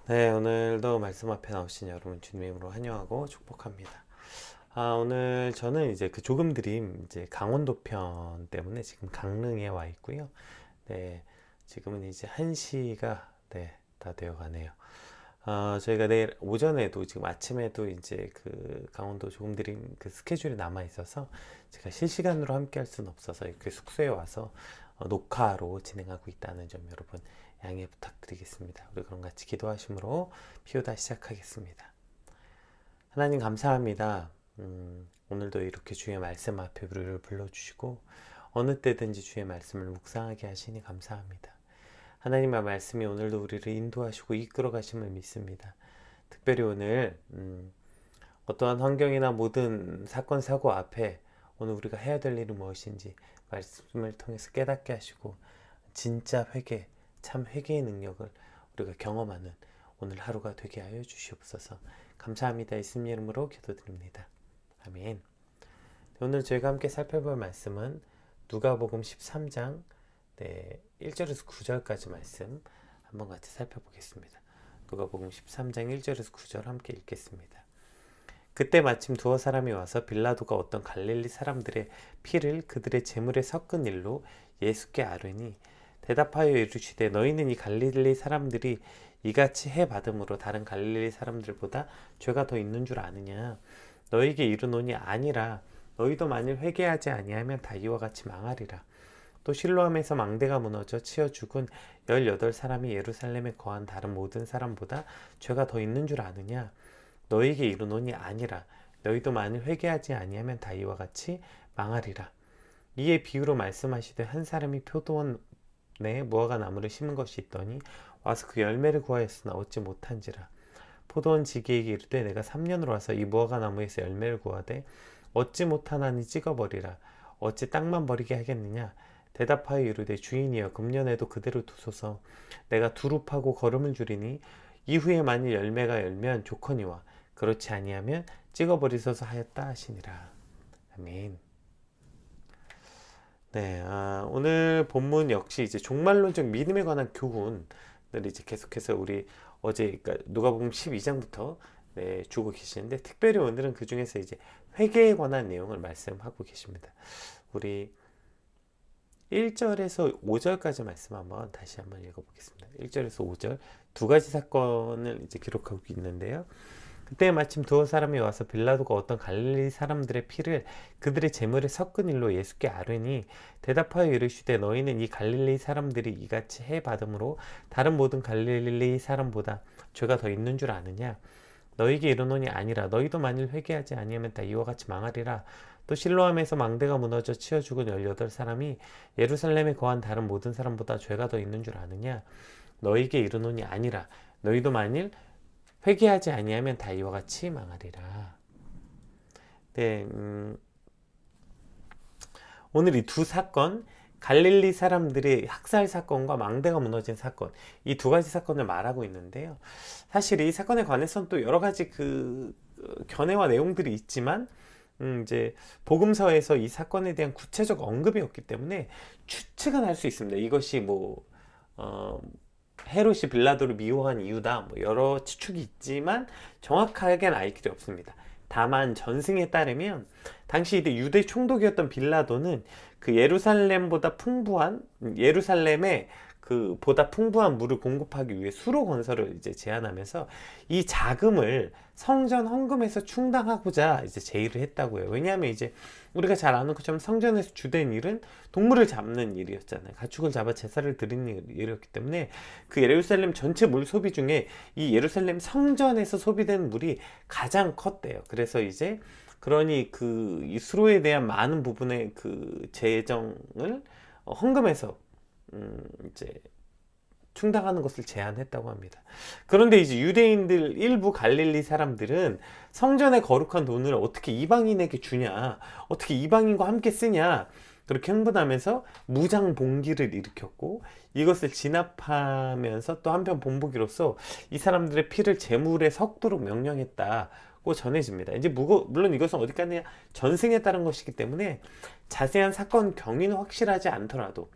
네, 오늘도 말씀 앞에 나오신 여러분 주님의 이름으로 환영하고 축복합니다. 오늘 저는 이제 그 조금 드림 이제 강원도 편 때문에 지금 강릉에 와 있고요. 네, 지금은 이제 1시가 다 되어 가네요. 저희가 내일 오전에도 지금 아침에도 이제 그 강원도 조금 드림 그 스케줄이 남아 있어서 제가 실시간으로 함께 할 수는 없어서 이렇게 숙소에 와서 녹화로 진행하고 있다는 점 여러분 양해 부탁드리겠습니다. 우리 그럼 같이 기도하심으로 피우다 시작하겠습니다. 하나님 감사합니다. 오늘도 이렇게 주의 말씀 앞에 우리를 불러주시고 어느 때든지 주의 말씀을 묵상하게 하시니 감사합니다. 하나님의 말씀이 오늘도 우리를 인도하시고 이끌어 가심을 믿습니다. 특별히 오늘 어떠한 환경이나 모든 사건 사고 앞에 오늘 우리가 해야 될 일은 무엇인지 말씀을 통해서 깨닫게 하시고 진짜 회개, 참 회개의 능력을 우리가 경험하는 오늘 하루가 되게 하여 주시옵소서. 감사합니다. 예수님 이름으로 기도드립니다. 아멘. 오늘 저희가 함께 살펴볼 말씀은 누가복음 13장 1절에서 9절까지 말씀 한번 같이 살펴보겠습니다. 누가복음 13장 1절에서 9절 함께 읽겠습니다. 그때 마침 두어 사람이 와서 빌라도가 어떤 갈릴리 사람들의 피를 그들의 제물에 섞은 일로 예수께 아뢰니 대답하여 이르시되 너희는 이 갈릴리 사람들이 이같이 해 받음으로 다른 갈릴리 사람들보다 죄가 더 있는 줄 아느냐. 너희에게 이르노니 아니라 너희도 만일 회개하지 아니하면 다 이와 같이 망하리라. 또 실로암에서 망대가 무너져 치어 죽은 18사람이 예루살렘에 거한 다른 모든 사람보다 죄가 더 있는 줄 아느냐. 너희에게 이르노니 아니라 너희도 만일 회개하지 아니하면 다 이와 같이 망하리라. 이에 비유로 말씀하시되 한 사람이 표도원에 무화과 나무를 심은 것이 있더니 와서 그 열매를 구하였으나 얻지 못한지라. 포도원 지기에게 이르되 내가 3년으로 와서 이 무화과 나무에서 열매를 구하되 얻지 못하나니 찍어버리라. 어찌 땅만 버리게 하겠느냐. 대답하여 이르되 주인이여 금년에도 그대로 두소서. 내가 두루 파고 거름을 주리니 이후에 만일 열매가 열면 좋거니와 그렇지 아니하면 찍어버리소서 하였다 하시니라. 아멘. 네, 오늘 본문 역시 이제 종말론적 믿음에 관한 교훈을 이제 계속해서 우리 어제 그러니까 누가복음 12장부터 주고 계시는데 특별히 오늘은 그 중에서 이제 회개에 관한 내용을 말씀하고 계십니다. 우리 1절에서 5절까지 말씀 한번 다시 한번 읽어보겠습니다. 1절에서 5절 두 가지 사건을 이제 기록하고 있는데요. 그때 마침 두어 사람이 와서 빌라도가 어떤 갈릴리 사람들의 피를 그들의 제물에 섞은 일로 예수께 아뢰니 대답하여 이르시되 너희는 이 갈릴리 사람들이 이같이 해 받음으로 다른 모든 갈릴리 사람보다 죄가 더 있는 줄 아느냐. 너희에게 이르노니 아니라 너희도 만일 회개하지 아니하면 다 이와 같이 망하리라. 또 실로암에서 망대가 무너져 치어 죽은 18사람이 예루살렘에 거한 다른 모든 사람보다 죄가 더 있는 줄 아느냐. 너희에게 이르노니 아니라 너희도 만일 회개하지 아니하면 다 이와 같이 망하리라. 네, 오늘 이 두 사건, 갈릴리 사람들의 학살 사건과 망대가 무너진 사건, 이 두 가지 사건을 말하고 있는데요. 사실 이 사건에 관해서는 또 여러 가지 그 견해와 내용들이 있지만, 이제 복음서에서 이 사건에 대한 구체적 언급이 없기 때문에 추측은 할 수 있습니다. 이것이 헤롯이 빌라도를 미워한 이유다, 여러 추측이 있지만 정확하게는 알 길이 없습니다. 다만 전승에 따르면 당시 이때 유대 총독이었던 빌라도는 그 예루살렘에 그 보다 풍부한 물을 공급하기 위해 수로 건설을 이제 제안하면서 이 자금을 성전 헌금에서 충당하고자 이제 제의를 했다고요. 왜냐하면 이제 우리가 잘 아는 것처럼 성전에서 주된 일은 동물을 잡는 일이었잖아요. 가축을 잡아 제사를 드리는 일이었기 때문에 그 예루살렘 전체 물 소비 중에 이 예루살렘 성전에서 소비되는 물이 가장 컸대요. 그래서 이제 그러니 그 이 수로에 대한 많은 부분의 그 재정을 헌금해서 이제 충당하는 것을 제안했다고 합니다. 그런데 이제 유대인들 일부 갈릴리 사람들은 성전의 거룩한 돈을 어떻게 이방인에게 주냐, 어떻게 이방인과 함께 쓰냐, 그렇게 흥분하면서 무장 봉기를 일으켰고 이것을 진압하면서 또 한편 본보기로서 이 사람들의 피를 제물에 섞도록 명령했다고 전해집니다. 이제 물론 이것은 어디까지나 전승에 따른 것이기 때문에 자세한 사건 경위는 확실하지 않더라도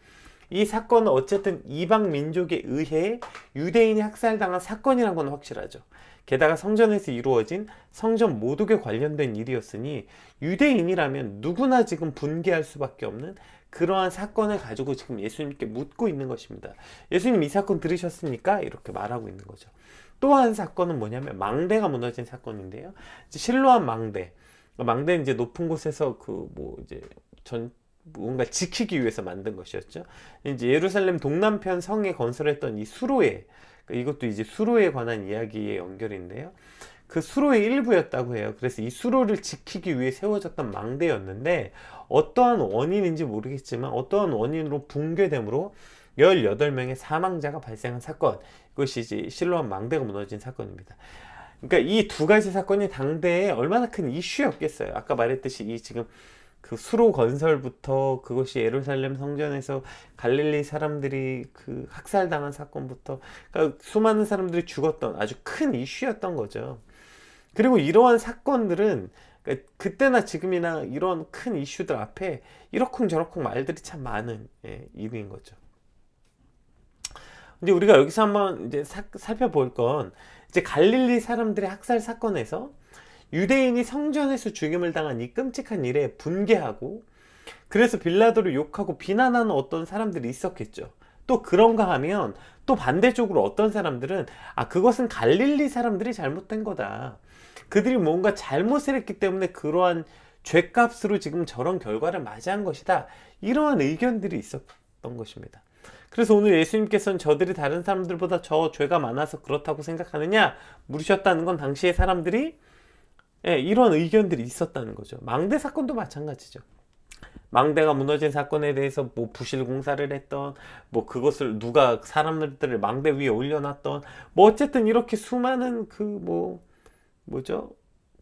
이 사건은 어쨌든 이방 민족에 의해 유대인이 학살당한 사건이란 건 확실하죠. 게다가 성전에서 이루어진 성전 모독에 관련된 일이었으니 유대인이라면 누구나 지금 분개할 수밖에 없는 그러한 사건을 가지고 지금 예수님께 묻고 있는 것입니다. 예수님 이 사건 들으셨습니까? 이렇게 말하고 있는 거죠. 또 한 사건은 뭐냐면 망대가 무너진 사건인데요. 실로암 망대. 망대는 이제 높은 곳에서 뭔가 지키기 위해서 만든 것이었죠. 이제 예루살렘 동남편 성에 건설했던 이 수로에, 이것도 이제 수로에 관한 이야기의 연결인데요. 그 수로의 일부였다고 해요. 그래서 이 수로를 지키기 위해 세워졌던 망대였는데 어떠한 원인인지 모르겠지만 어떠한 원인으로 붕괴됨으로 18명의 사망자가 발생한 사건, 이것이 이제 실로암 망대가 무너진 사건입니다. 그러니까 이 두 가지 사건이 당대에 얼마나 큰 이슈였겠어요. 아까 말했듯이 이 지금 그 수로 건설부터 그것이 예루살렘 성전에서 갈릴리 사람들이 그 학살당한 사건부터, 그러니까 수많은 사람들이 죽었던 아주 큰 이슈였던 거죠. 그리고 이러한 사건들은 그러니까 그때나 지금이나 이런 큰 이슈들 앞에 이러쿵저러쿵 말들이 참 많은 일인 거죠. 근데 우리가 여기서 한번 이제 살펴볼 건 이제 갈릴리 사람들의 학살 사건에서 유대인이 성전에서 죽임을 당한 이 끔찍한 일에 분개하고 그래서 빌라도를 욕하고 비난하는 어떤 사람들이 있었겠죠. 또 그런가 하면 또 반대쪽으로 어떤 사람들은 그것은 갈릴리 사람들이 잘못된 거다. 그들이 뭔가 잘못을 했기 때문에 그러한 죄값으로 지금 저런 결과를 맞이한 것이다. 이러한 의견들이 있었던 것입니다. 그래서 오늘 예수님께서는 저들이 다른 사람들보다 저 죄가 많아서 그렇다고 생각하느냐 물으셨다는 건 당시의 사람들이 이런 의견들이 있었다는 거죠. 망대 사건도 마찬가지죠. 망대가 무너진 사건에 대해서 뭐 부실 공사를 했던, 뭐 그것을 누가 사람들을 망대 위에 올려놨던, 뭐 어쨌든 이렇게 수많은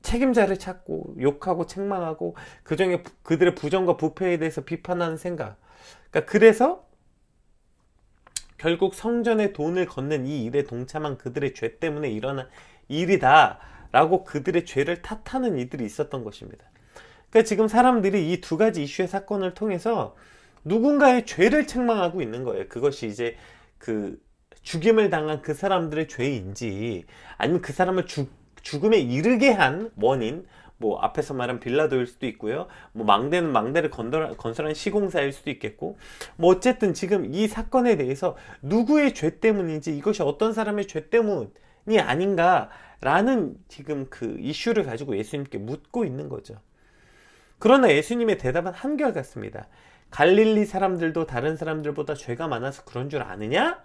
책임자를 찾고 욕하고 책망하고 그중에 그들의 부정과 부패에 대해서 비판하는 생각. 그러니까 그래서 결국 성전에 돈을 걷는 이 일에 동참한 그들의 죄 때문에 일어난 일이다 라고 그들의 죄를 탓하는 이들이 있었던 것입니다. 그러니까 지금 사람들이 이 두 가지 이슈의 사건을 통해서 누군가의 죄를 책망하고 있는 거예요. 그것이 이제 그 죽임을 당한 그 사람들의 죄인지 아니면 그 사람을 죽음에 이르게 한 원인, 뭐 앞에서 말한 빌라도일 수도 있고요. 뭐 망대는 망대를 건설한 시공사일 수도 있겠고, 뭐 어쨌든 지금 이 사건에 대해서 누구의 죄 때문인지, 이것이 어떤 사람의 죄 때문이 아닌가라는 지금 그 이슈를 가지고 예수님께 묻고 있는 거죠. 그러나 예수님의 대답은 한결같습니다. 갈릴리 사람들도 다른 사람들보다 죄가 많아서 그런 줄 아느냐?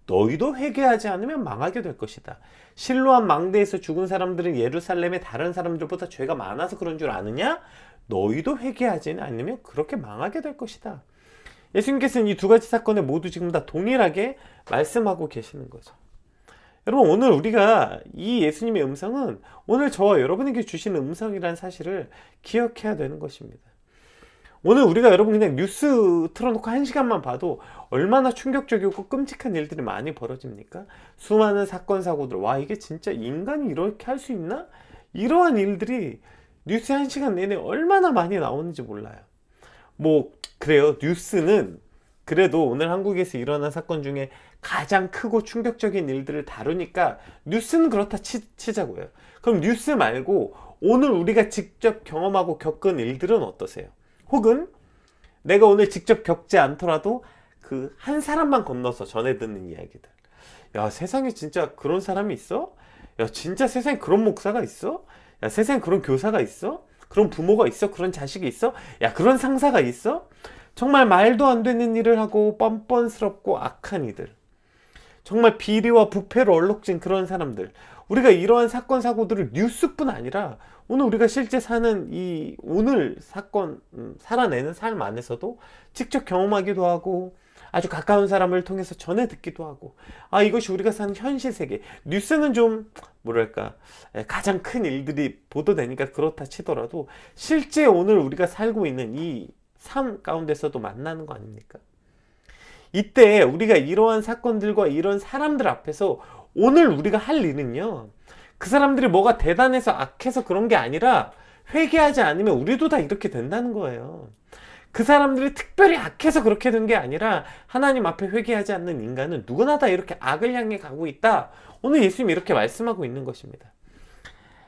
너희도 회개하지 않으면 망하게 될 것이다. 실로암 망대에서 죽은 사람들은 예루살렘의 다른 사람들보다 죄가 많아서 그런 줄 아느냐? 너희도 회개하지 않으면 그렇게 망하게 될 것이다. 예수님께서는 이 두 가지 사건에 모두 지금 다 동일하게 말씀하고 계시는 거죠. 여러분, 오늘 우리가 이 예수님의 음성은 오늘 저와 여러분에게 주시는 음성이라는 사실을 기억해야 되는 것입니다. 오늘 우리가 여러분 그냥 뉴스 틀어놓고 1시간만 봐도 얼마나 충격적이고 끔찍한 일들이 많이 벌어집니까? 수많은 사건 사고들, 와 이게 진짜 인간이 이렇게 할 수 있나? 이러한 일들이 뉴스 1시간 내내 얼마나 많이 나오는지 몰라요. 뭐 그래요, 뉴스는 그래도 오늘 한국에서 일어난 사건 중에 가장 크고 충격적인 일들을 다루니까 뉴스는 그렇다 치자고요. 그럼 뉴스 말고 오늘 우리가 직접 경험하고 겪은 일들은 어떠세요? 혹은 내가 오늘 직접 겪지 않더라도 그 한 사람만 건너서 전해 듣는 이야기들. 야, 세상에 진짜 그런 사람이 있어? 야, 진짜 세상에 그런 목사가 있어? 야, 세상에 그런 교사가 있어? 그런 부모가 있어? 그런 자식이 있어? 야, 그런 상사가 있어? 정말 말도 안 되는 일을 하고 뻔뻔스럽고 악한 이들, 정말 비리와 부패로 얼룩진 그런 사람들, 우리가 이러한 사건 사고들을 뉴스뿐 아니라 오늘 우리가 실제 사는 이 오늘 사건 살아내는 삶 안에서도 직접 경험하기도 하고 아주 가까운 사람을 통해서 전해 듣기도 하고, 이것이 우리가 사는 현실 세계. 뉴스는 좀 뭐랄까 가장 큰 일들이 보도되니까 그렇다 치더라도 실제 오늘 우리가 살고 있는 이 삶 가운데서도 만나는 거 아닙니까? 이때 우리가 이러한 사건들과 이런 사람들 앞에서 오늘 우리가 할 일은요, 그 사람들이 뭐가 대단해서 악해서 그런 게 아니라 회개하지 않으면 우리도 다 이렇게 된다는 거예요. 그 사람들이 특별히 악해서 그렇게 된 게 아니라 하나님 앞에 회개하지 않는 인간은 누구나 다 이렇게 악을 향해 가고 있다. 오늘 예수님이 이렇게 말씀하고 있는 것입니다.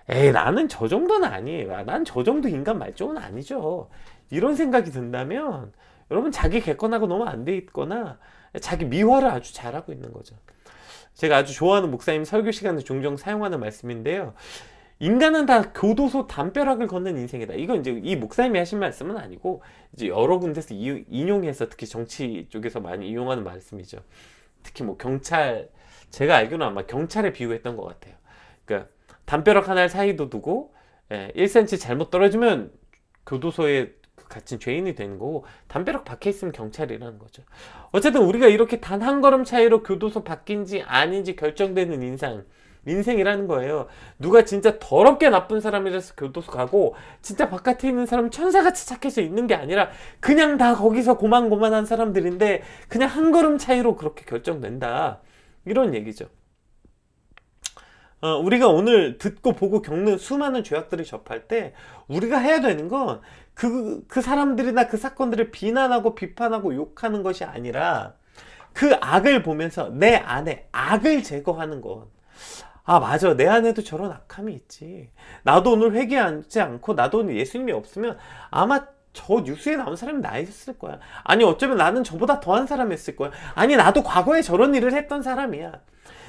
에이, 나는 저 정도는 아니에요. 난 저 정도 인간 말종은 아니죠. 이런 생각이 든다면 여러분 자기 객관하고 너무 안 돼 있거나 자기 미화를 아주 잘하고 있는 거죠. 제가 아주 좋아하는 목사님 설교 시간에 종종 사용하는 말씀인데요. 인간은 다 교도소 담벼락을 걷는 인생이다. 이건 이제 이 목사님이 하신 말씀은 아니고 이제 여러 군데서 인용해서 특히 정치 쪽에서 많이 이용하는 말씀이죠. 특히 뭐 경찰, 제가 알기로는 아마 경찰에 비유했던 것 같아요. 그러니까 담벼락 하나를 사이도 두고 1cm 잘못 떨어지면 교도소에 갇힌 죄인이 되는 거고 담벼락 밖에 있으면 경찰이라는 거죠. 어쨌든 우리가 이렇게 단 한 걸음 차이로 교도소 밖인지 아닌지 결정되는 인생이라는 거예요. 누가 진짜 더럽게 나쁜 사람이라서 교도소 가고 진짜 바깥에 있는 사람은 천사같이 착해서 있는 게 아니라 그냥 다 거기서 고만고만한 사람들인데 그냥 한 걸음 차이로 그렇게 결정된다. 이런 얘기죠. 우리가 오늘 듣고 보고 겪는 수많은 죄악들을 접할 때 우리가 해야 되는 건 그 사람들이나 그 사건들을 비난하고 비판하고 욕하는 것이 아니라 그 악을 보면서 내 안에 악을 제거하는 것. 아, 맞아. 내 안에도 저런 악함이 있지. 나도 오늘 회개하지 않고 나도 오늘 예수님이 없으면 아마 저 뉴스에 나온 사람이 나였을 거야. 아니, 어쩌면 나는 저보다 더한 사람이었을 거야. 아니, 나도 과거에 저런 일을 했던 사람이야.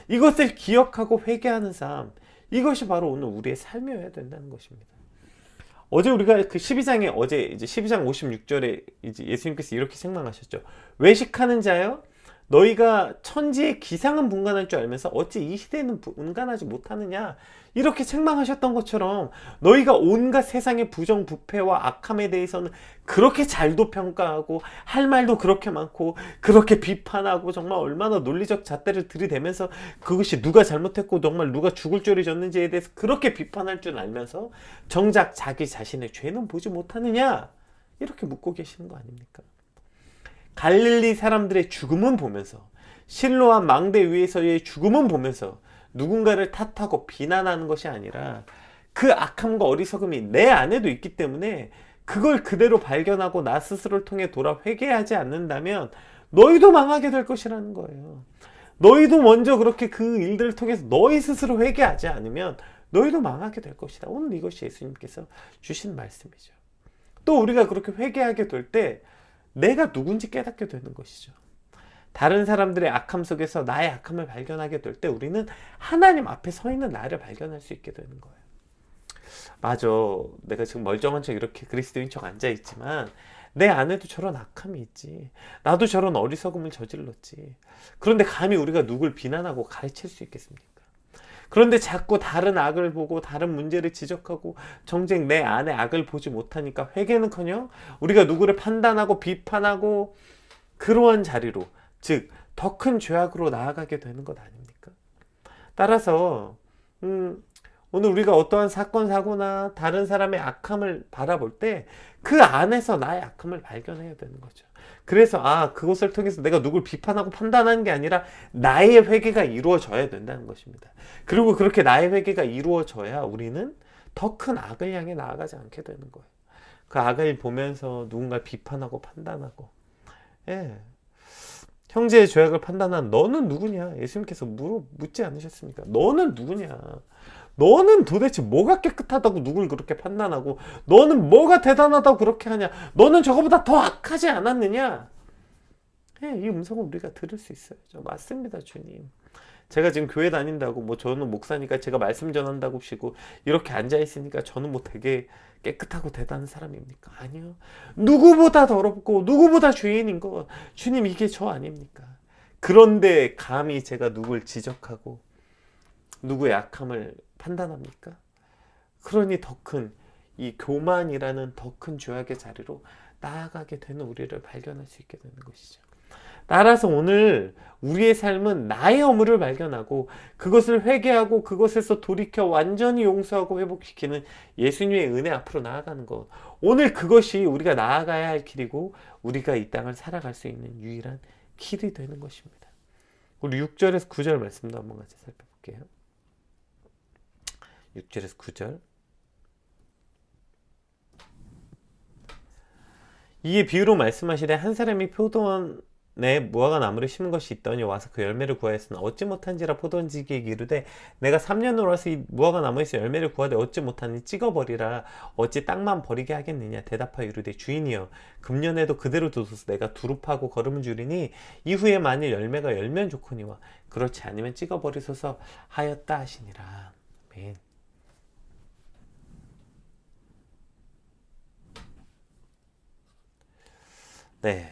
이것을 기억하고 회개하는 삶, 이것이 바로 오늘 우리의 삶이어야 된다는 것입니다. 어제 우리가 그 12장에 어제 이제 12장 56절에 이제 예수님께서 이렇게 책망하셨죠. 외식하는 자여, 너희가 천지의 기상은 분간할 줄 알면서 어찌 이 시대에는 분간하지 못하느냐, 이렇게 책망하셨던 것처럼 너희가 온갖 세상의 부정부패와 악함에 대해서는 그렇게 잘도 평가하고 할 말도 그렇게 많고 그렇게 비판하고 정말 얼마나 논리적 잣대를 들이대면서 그것이 누가 잘못했고 정말 누가 죽을 죄를 졌는지에 대해서 그렇게 비판할 줄 알면서 정작 자기 자신의 죄는 보지 못하느냐, 이렇게 묻고 계시는 거 아닙니까? 갈릴리 사람들의 죽음은 보면서, 실로암 망대 위에서의 죽음은 보면서 누군가를 탓하고 비난하는 것이 아니라 그 악함과 어리석음이 내 안에도 있기 때문에 그걸 그대로 발견하고 나 스스로를 통해 돌아 회개하지 않는다면 너희도 망하게 될 것이라는 거예요. 너희도 먼저 그렇게 그 일들을 통해서 너희 스스로 회개하지 않으면 너희도 망하게 될 것이다. 오늘 이것이 예수님께서 주신 말씀이죠. 또 우리가 그렇게 회개하게 될 때 내가 누군지 깨닫게 되는 것이죠. 다른 사람들의 악함 속에서 나의 악함을 발견하게 될 때 우리는 하나님 앞에 서 있는 나를 발견할 수 있게 되는 거예요. 맞아. 내가 지금 멀쩡한 척 이렇게 그리스도인 척 앉아있지만 내 안에도 저런 악함이 있지. 나도 저런 어리석음을 저질렀지. 그런데 감히 우리가 누굴 비난하고 가르칠 수 있겠습니까? 그런데 자꾸 다른 악을 보고 다른 문제를 지적하고 정작 내 안에 악을 보지 못하니까 회개는커녕 우리가 누구를 판단하고 비판하고 그러한 자리로, 즉 더 큰 죄악으로 나아가게 되는 것 아닙니까? 따라서 오늘 우리가 어떠한 사건 사고나 다른 사람의 악함을 바라볼 때 그 안에서 나의 악함을 발견해야 되는 거죠. 그래서 그것을 통해서 내가 누굴 비판하고 판단하는 게 아니라 나의 회개가 이루어져야 된다는 것입니다. 그리고 그렇게 나의 회개가 이루어져야 우리는 더 큰 악을 향해 나아가지 않게 되는 거예요. 그 악을 보면서 누군가 비판하고 판단하고, 형제의 죄악을 판단한 너는 누구냐? 예수님께서 묻지 않으셨습니까? 너는 누구냐? 너는 도대체 뭐가 깨끗하다고 누굴 그렇게 판단하고, 너는 뭐가 대단하다고 그렇게 하냐? 너는 저거보다 더 악하지 않았느냐? 이 음성을 우리가 들을 수 있어야죠. 맞습니다, 주님. 제가 지금 교회 다닌다고, 뭐 저는 목사니까 제가 말씀 전한다고 하시고 이렇게 앉아있으니까 저는 뭐 되게 깨끗하고 대단한 사람입니까? 아니요. 누구보다 더럽고 누구보다 죄인인 거 주님, 이게 저 아닙니까? 그런데 감히 제가 누굴 지적하고 누구의 악함을 판단합니까? 그러니 더 큰 이 교만이라는 더 큰 죄악의 자리로 나아가게 되는 우리를 발견할 수 있게 되는 것이죠. 따라서 오늘 우리의 삶은 나의 허물을 발견하고 그것을 회개하고 그것에서 돌이켜 완전히 용서하고 회복시키는 예수님의 은혜 앞으로 나아가는 것, 오늘 그것이 우리가 나아가야 할 길이고 우리가 이 땅을 살아갈 수 있는 유일한 길이 되는 것입니다. 우리 6절에서 9절 말씀도 한번 같이 살펴볼게요. 6절에서 9절. 이에 비유로 말씀하시되 한 사람이 포도원에 무화과 나무를 심은 것이 있더니 와서 그 열매를 구하였으나 얻지 못한지라 포도원지기에게 이르되 내가 3년으로 와서 이 무화과 나무에서 열매를 구하되 얻지 못하니 찍어버리라. 어찌 땅만 버리게 하겠느냐. 대답하여 이르되 주인이여 금년에도 그대로 두소서. 내가 두릅하고 거름을 주리니 이후에 만일 열매가 열면 좋거니와 그렇지 않으면 찍어버리소서 하였다 하시니라. 아멘. 네,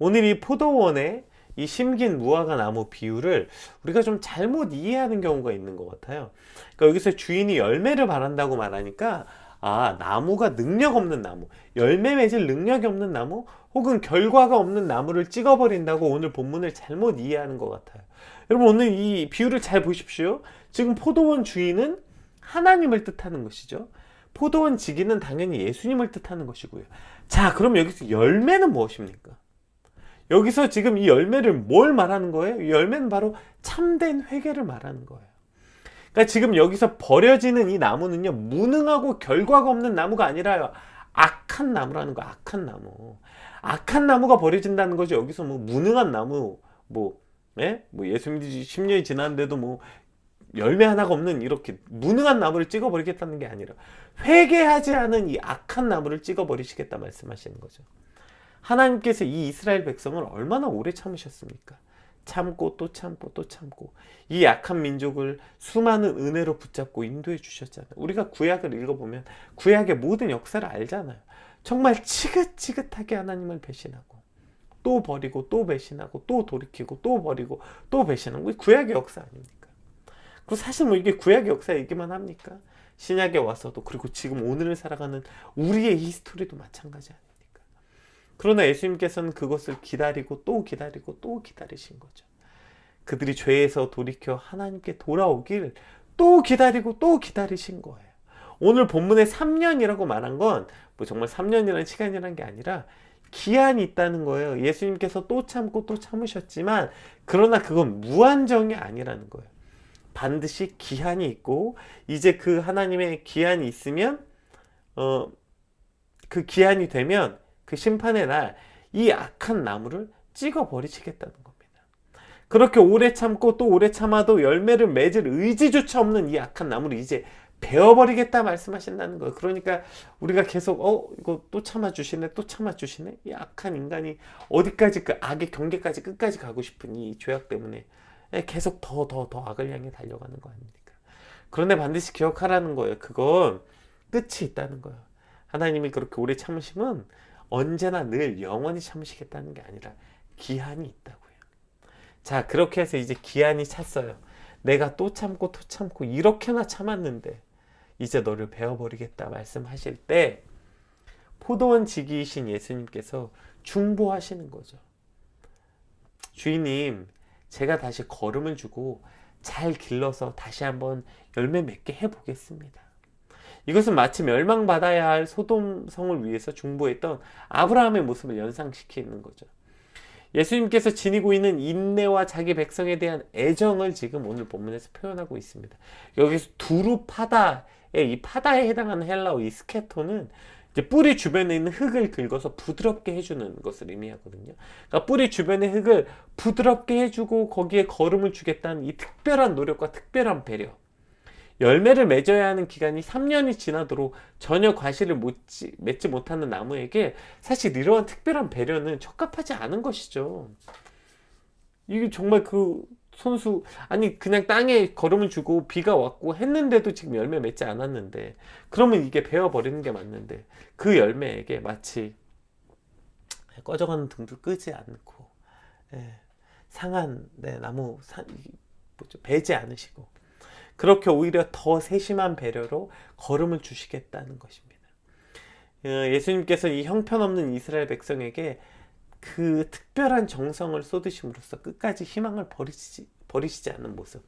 오늘 이 포도원에 이 심긴 무화과 나무 비유를 우리가 좀 잘못 이해하는 경우가 있는 것 같아요. 그러니까 여기서 주인이 열매를 바란다고 말하니까 아, 나무가 능력 없는 나무, 열매 맺을 능력이 없는 나무, 혹은 결과가 없는 나무를 찍어버린다고 오늘 본문을 잘못 이해하는 것 같아요. 여러분 오늘 이 비유를 잘 보십시오. 지금 포도원 주인은 하나님을 뜻하는 것이죠. 포도원 지기는 당연히 예수님을 뜻하는 것이고요. 자, 그럼 여기서 열매는 무엇입니까? 여기서 지금 이 열매를 뭘 말하는 거예요? 이 열매는 바로 참된 회개를 말하는 거예요. 그러니까 지금 여기서 버려지는 이 나무는요, 무능하고 결과가 없는 나무가 아니라 악한 나무라는 거야. 악한 나무. 악한 나무가 버려진다는 거죠. 여기서 뭐 무능한 나무, 뭐 예수 믿은 지 10년이 지났는데도 뭐 열매 하나가 없는 이렇게 무능한 나무를 찍어버리겠다는 게 아니라 회개하지 않은 이 악한 나무를 찍어버리시겠다 말씀하시는 거죠. 하나님께서 이 이스라엘 백성을 얼마나 오래 참으셨습니까? 참고 또 참고 또 참고 이 약한 민족을 수많은 은혜로 붙잡고 인도해 주셨잖아요. 우리가 구약을 읽어보면 구약의 모든 역사를 알잖아요. 정말 지긋지긋하게 하나님을 배신하고 또 버리고 또 배신하고 또 돌이키고 또 버리고 또 배신하고 구약의 역사 아닙니까? 그리고 사실 뭐 이게 구약의 역사 얘기만 합니까? 신약에 와서도 그리고 지금 오늘을 살아가는 우리의 히스토리도 마찬가지 아닙니까? 그러나 예수님께서는 그것을 기다리고 또 기다리고 또 기다리신 거죠. 그들이 죄에서 돌이켜 하나님께 돌아오길 또 기다리고 또 기다리신 거예요. 오늘 본문에 3년이라고 말한 건 뭐 정말 3년이라는 시간이라는 게 아니라 기한이 있다는 거예요. 예수님께서 또 참고 또 참으셨지만 그러나 그건 무한정이 아니라는 거예요. 반드시 기한이 있고 이제 그 하나님의 기한이 있으면 그 기한이 되면 그 심판의 날 이 악한 나무를 찍어버리시겠다는 겁니다. 그렇게 오래 참고 또 오래 참아도 열매를 맺을 의지조차 없는 이 악한 나무를 이제 베어버리겠다 말씀하신다는 거예요. 그러니까 우리가 계속 이거 또 참아주시네 또 참아주시네 이 악한 인간이 어디까지 그 악의 경계까지 끝까지 가고 싶은 이 죄악 때문에 계속 더 악을 향해 달려가는 거 아닙니까? 그런데 반드시 기억하라는 거예요. 그건 끝이 있다는 거예요. 하나님이 그렇게 오래 참으시면 언제나 늘 영원히 참으시겠다는 게 아니라 기한이 있다고요. 자, 그렇게 해서 이제 기한이 찼어요. 내가 또 참고 또 참고 이렇게나 참았는데 이제 너를 베어버리겠다 말씀하실 때 포도원 지기이신 예수님께서 중보하시는 거죠. 주인님, 제가 다시 거름을 주고 잘 길러서 다시 한번 열매 맺게 해보겠습니다. 이것은 마치 멸망받아야 할 소돔성을 위해서 중보했던 아브라함의 모습을 연상시키는 거죠. 예수님께서 지니고 있는 인내와 자기 백성에 대한 애정을 지금 오늘 본문에서 표현하고 있습니다. 여기서 두루파다의 이 파다에 해당하는 헬라어 이 스케토는 이제 뿌리 주변에 있는 흙을 긁어서 부드럽게 해주는 것을 의미하거든요. 그러니까 뿌리 주변의 흙을 부드럽게 해주고 거기에 거름을 주겠다는 이 특별한 노력과 특별한 배려. 열매를 맺어야 하는 기간이 3년이 지나도록 전혀 과실을 맺지 못하는 나무에게 사실 이러한 특별한 배려는 적합하지 않은 것이죠. 이게 정말 그 손수 아니 그냥 땅에 거름을 주고 비가 왔고 했는데도 지금 열매 맺지 않았는데 그러면 이게 베어버리는 게 맞는데 그 열매에게 마치 꺼져가는 등불 끄지 않고 상한 나무 베지 않으시고 그렇게 오히려 더 세심한 배려로 거름을 주시겠다는 것입니다. 예수님께서 이 형편없는 이스라엘 백성에게 그 특별한 정성을 쏟으심으로써 끝까지 희망을 버리시지 않는 모습,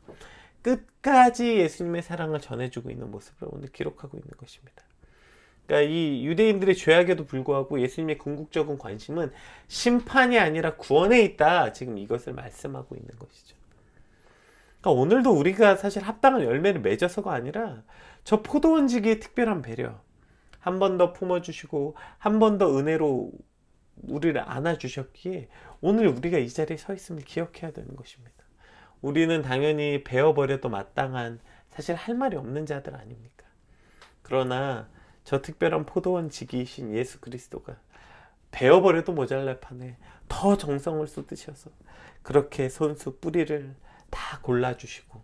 끝까지 예수님의 사랑을 전해주고 있는 모습을 오늘 기록하고 있는 것입니다. 그러니까 이 유대인들의 죄악에도 불구하고 예수님의 궁극적인 관심은 심판이 아니라 구원에 있다. 지금 이것을 말씀하고 있는 것이죠. 그러니까 오늘도 우리가 사실 합당한 열매를 맺어서가 아니라 저 포도원지기의 특별한 배려, 한 번 더 품어주시고 한 번 더 은혜로 우리를 안아주셨기에 오늘 우리가 이 자리에 서 있음을 기억해야 되는 것입니다. 우리는 당연히 베어버려도 마땅한, 사실 할 말이 없는 자들 아닙니까? 그러나 저 특별한 포도원 지기이신 예수 그리스도가 베어버려도 모자랄 판에 더 정성을 쏟으셔서 그렇게 손수 뿌리를 다 골라주시고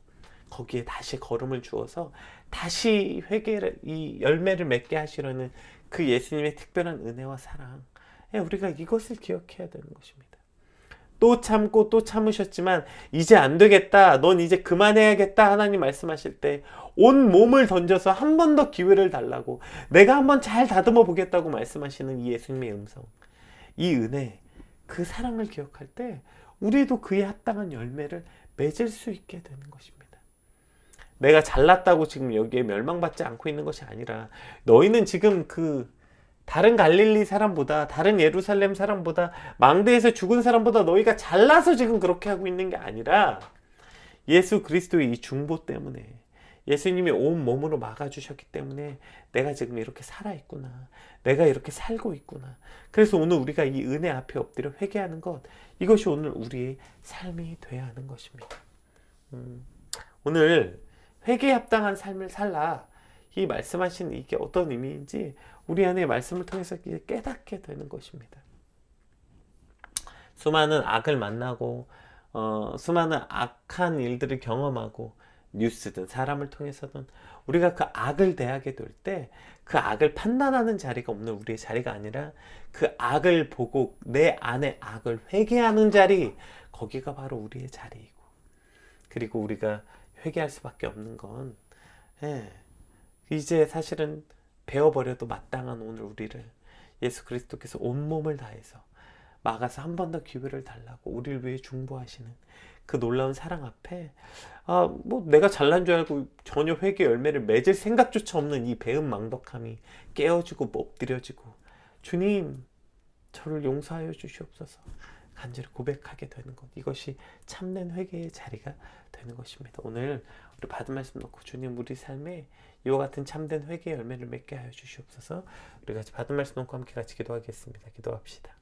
거기에 다시 거름을 주어서 다시 회개를, 이 열매를 맺게 하시려는 그 예수님의 특별한 은혜와 사랑, 우리가 이것을 기억해야 되는 것입니다. 또 참고 또 참으셨지만 이제 안 되겠다, 넌 이제 그만해야겠다 하나님 말씀하실 때 온 몸을 던져서 한 번 더 기회를 달라고, 내가 한번 잘 다듬어 보겠다고 말씀하시는 이 예수님의 음성, 이 은혜, 그 사랑을 기억할 때 우리도 그에 합당한 열매를 맺을 수 있게 되는 것입니다. 내가 잘났다고 지금 여기에 멸망받지 않고 있는 것이 아니라, 너희는 지금 그 다른 갈릴리 사람보다, 다른 예루살렘 사람보다, 망대에서 죽은 사람보다 너희가 잘나서 지금 그렇게 하고 있는 게 아니라 예수 그리스도의 이 중보 때문에, 예수님이 온 몸으로 막아주셨기 때문에 내가 지금 이렇게 살아있구나, 내가 이렇게 살고 있구나. 그래서 오늘 우리가 이 은혜 앞에 엎드려 회개하는 것, 이것이 오늘 우리의 삶이 되어야 하는 것입니다. 오늘 회개에 합당한 삶을 살라, 이 말씀하신 이게 어떤 의미인지 우리 안에 말씀을 통해서 깨닫게 되는 것입니다. 수많은 악을 만나고 수많은 악한 일들을 경험하고, 뉴스든 사람을 통해서든 우리가 그 악을 대하게 될 때 그 악을 판단하는 자리가 오늘 우리의 자리가 아니라, 그 악을 보고 내 안에 악을 회개하는 자리, 거기가 바로 우리의 자리이고, 그리고 우리가 회개할 수밖에 없는 건, 이제 사실은 베어버려도 마땅한 오늘 우리를 예수 그리스도께서 온몸을 다해서 막아서 한 번 더 기회를 달라고 우리를 위해 중보하시는 그 놀라운 사랑 앞에, 뭐 내가 잘난 줄 알고 전혀 회개 열매를 맺을 생각조차 없는 이 배은망덕함이 깨어지고 엎드려지고, 주님 저를 용서하여 주시옵소서 간절히 고백하게 되는 것, 이것이 참된 회개의 자리가 되는 것입니다. 오늘 우리 받은 말씀 놓고, 주님 우리 삶에 이와 같은 참된 회개의 열매를 맺게 하여 주시옵소서. 우리 같이 받은 말씀 놓고 함께 같이 기도하겠습니다. 기도합시다.